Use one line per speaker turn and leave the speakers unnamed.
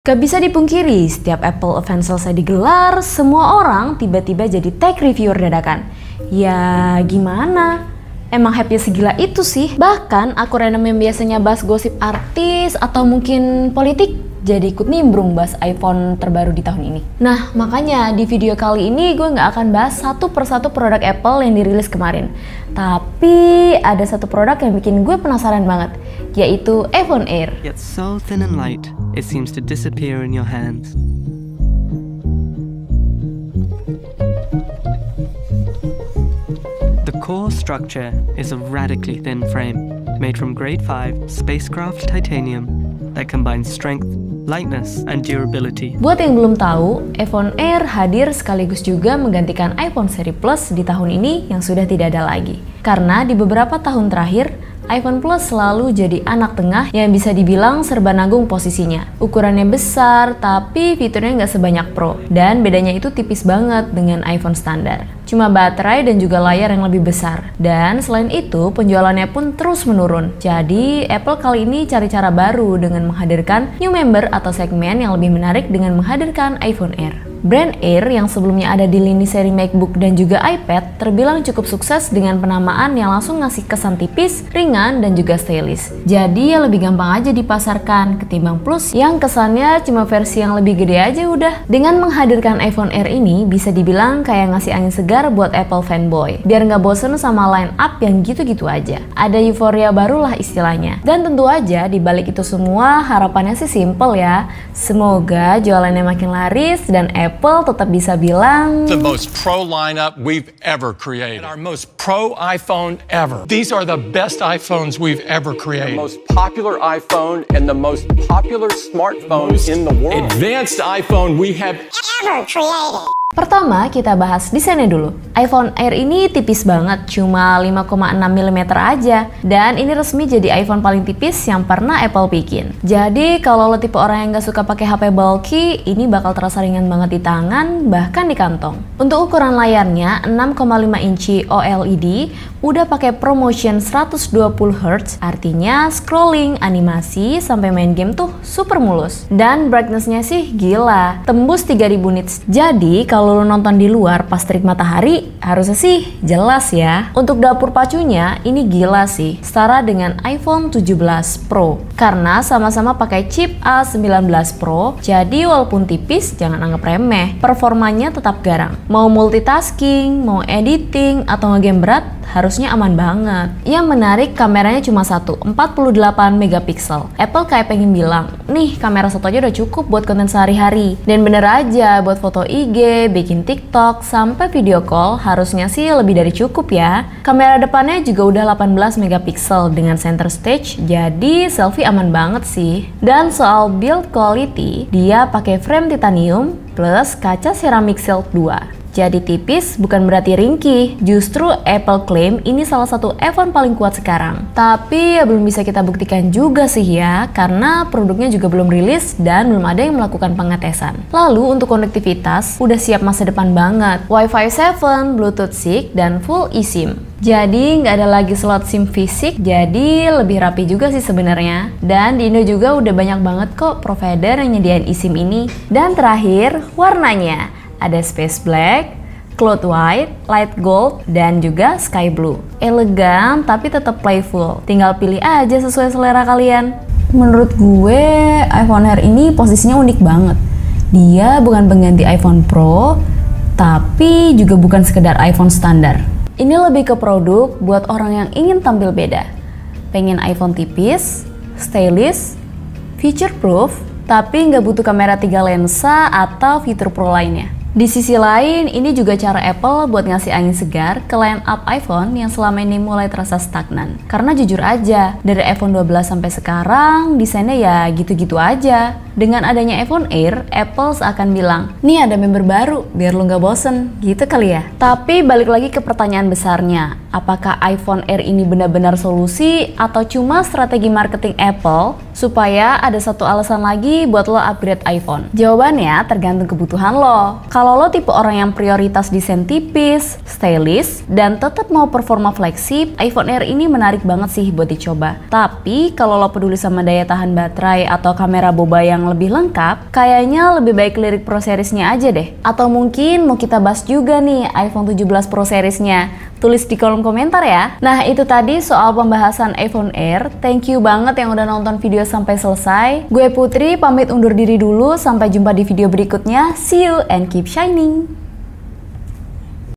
Gak bisa dipungkiri, setiap Apple event selesai digelar, semua orang tiba-tiba jadi tech reviewer dadakan. Ya gimana? Emang happy segila itu sih. Bahkan aku random yang biasanya bahas gosip artis atau mungkin politik, jadi ikut nimbrung bahas iPhone terbaru di tahun ini. Nah makanya di video kali ini gue gak akan bahas satu persatu produk Apple yang dirilis kemarin. Tapi ada satu produk yang bikin gue penasaran banget, yaitu iPhone Air.
Yet so thin and light, it seems to disappear in your hands. The core structure is a radically thin frame, made from grade 5 spacecraft titanium that combines strength, lightness, and durability.
Buat yang belum tahu, iPhone Air hadir sekaligus juga menggantikan iPhone seri Plus di tahun ini yang sudah tidak ada lagi. Karena di beberapa tahun terakhir, iPhone Plus selalu jadi anak tengah yang bisa dibilang serba nanggung posisinya. Ukurannya besar, tapi fiturnya nggak sebanyak Pro. Dan bedanya itu tipis banget dengan iPhone standar. Cuma baterai dan juga layar yang lebih besar. Dan selain itu, penjualannya pun terus menurun. Jadi, Apple kali ini cari cara baru dengan menghadirkan new member atau segmen yang lebih menarik dengan menghadirkan iPhone Air. Brand Air yang sebelumnya ada di lini seri MacBook dan juga iPad terbilang cukup sukses dengan penamaan yang langsung ngasih kesan tipis, ringan, dan juga stylish. Jadi ya lebih gampang aja dipasarkan ketimbang Plus yang kesannya cuma versi yang lebih gede aja udah. Dengan menghadirkan iPhone Air ini bisa dibilang kayak ngasih angin segar buat Apple fanboy. Biar nggak bosen sama line up yang gitu-gitu aja. Ada euforia barulah istilahnya. Dan tentu aja di balik itu semua harapannya sih simple ya. Semoga jualannya makin laris dan Apple tetap bisa bilang
the most pro lineup we've ever created. Our most pro iPhone ever. These are the best iPhones we've ever created.
The most popular iPhone and the most popular smartphone in the world.
Advanced iPhone we have
ever created.
Pertama, kita bahas desainnya dulu. iPhone Air ini tipis banget, cuma 5,6 mm aja. Dan ini resmi jadi iPhone paling tipis yang pernah Apple bikin. Jadi, kalau lo tipe orang yang gak suka pakai HP bulky, ini bakal terasa ringan banget di tangan, bahkan di kantong. Untuk ukuran layarnya, 6,5 inci OLED, udah pakai ProMotion 120Hz, artinya scrolling, animasi, sampai main game tuh super mulus. Dan brightness-nya sih gila, tembus 3000 nits. Jadi, kalau lo nonton di luar pas terik matahari, harusnya sih jelas ya. Untuk dapur pacunya, ini gila sih, setara dengan iPhone 17 Pro. Karena sama-sama pakai chip A19 Pro, jadi walaupun tipis, jangan anggap remeh. Performanya tetap garang. Mau multitasking, mau editing, atau ngegame berat, harusnya aman banget. Yang menarik, kameranya cuma satu, 48 megapiksel. Apple kayak pengen bilang, nih kamera satu aja udah cukup buat konten sehari-hari. Dan bener aja, buat foto IG, bikin TikTok, sampai video call harusnya sih lebih dari cukup ya. Kamera depannya juga udah 18 megapiksel dengan center stage, jadi selfie aman banget sih. Dan soal build quality, dia pakai frame titanium plus kaca ceramic silk 2. Jadi tipis bukan berarti ringkih, justru Apple klaim ini salah satu iPhone paling kuat sekarang. Tapi ya belum bisa kita buktikan juga sih ya, karena produknya juga belum rilis dan belum ada yang melakukan pengetesan. Lalu untuk konektivitas, udah siap masa depan banget. Wi-Fi 7, Bluetooth 6, dan full eSIM. Jadi nggak ada lagi slot SIM fisik, jadi lebih rapi juga sih sebenarnya. Dan di Indo juga udah banyak banget kok provider yang nyediain eSIM ini. Dan terakhir, warnanya. Ada Space Black, Cloud White, Light Gold, dan juga Sky Blue. Elegan tapi tetap playful. Tinggal pilih aja sesuai selera kalian. Menurut gue, iPhone Air ini posisinya unik banget. Dia bukan pengganti iPhone Pro, tapi juga bukan sekedar iPhone standar. Ini lebih ke produk buat orang yang ingin tampil beda. Pengen iPhone tipis, stylish, feature proof, tapi nggak butuh kamera 3 lensa atau fitur pro lainnya. Di sisi lain, ini juga cara Apple buat ngasih angin segar ke line up iPhone yang selama ini mulai terasa stagnan. Karena jujur aja, dari iPhone 12 sampai sekarang, desainnya ya gitu-gitu aja. Dengan adanya iPhone Air, Apple seakan bilang, nih ada member baru, biar lu nggak bosen, gitu kali ya. Tapi balik lagi ke pertanyaan besarnya, apakah iPhone Air ini benar-benar solusi atau cuma strategi marketing Apple supaya ada satu alasan lagi buat lo upgrade iPhone? Jawabannya tergantung kebutuhan lo. Kalau lo tipe orang yang prioritas desain tipis, stylish, dan tetap mau performa fleksib, iPhone Air ini menarik banget sih buat dicoba. Tapi kalau lo peduli sama daya tahan baterai atau kamera boba yang yang lebih lengkap, kayaknya lebih baik lirik Pro Series-nya aja deh. Atau mungkin mau kita bahas juga nih iPhone 17 Pro Series-nya. Tulis di kolom komentar ya. Nah, itu tadi soal pembahasan iPhone Air. Thank you banget yang udah nonton video sampai selesai. Gue Putri pamit undur diri dulu. Sampai jumpa di video berikutnya. See you and keep shining.